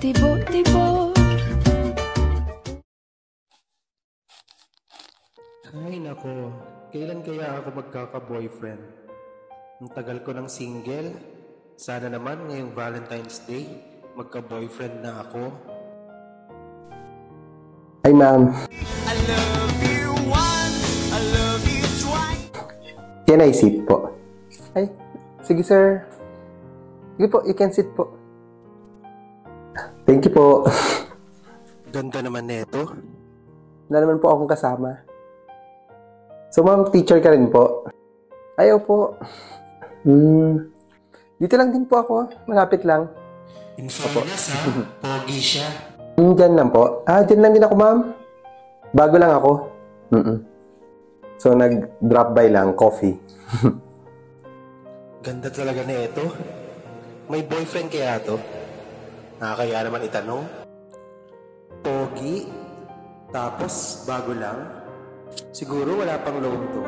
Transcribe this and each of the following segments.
tibo-tibo. Ay nako, kailan kaya ako magkaka-boyfriend? Ang tagal ko ng single. Sana naman ngayong Valentine's Day, magka-boyfriend na ako. Ay, ma'am. I love you once, I love you twice. Can I sit po? Ay, sige sir. Sige po, you can sit po. Thank you po. Ganda naman neto. Wala naman po akong kasama. So, ma'am, teacher ka rin po? Ayaw po. Dito lang din po ako. Malapit lang. In fairness ha, pogi siya. Diyan lang po. Diyan lang din ako, ma'am. Bago lang ako. So, nag-drop by lang. Coffee. Ganda talaga neto. May boyfriend kaya to? Nakakaya naman itanong. Pogi, tapos bago lang. Siguro wala pang loan to.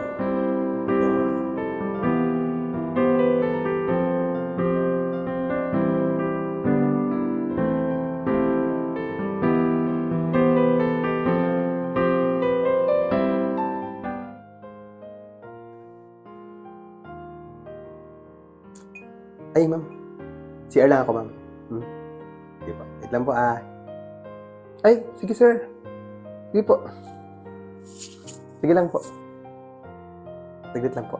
Ay, ma'am. CR lang ako, ma'am. Sige po. Wait lang po, Ay, sige, sir. Sige po. Sige lang po. Saglit lang po.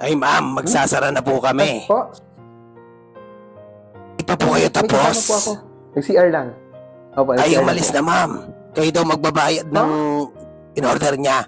Ay ma'am, magsasara na po kami. Po. Di pa po kayo May kasama po ako. tapos. Nag-CR lang. Opo, Ay nag-CR umalis lang na ma'am. Kayo daw magbabayad ng in-order niya.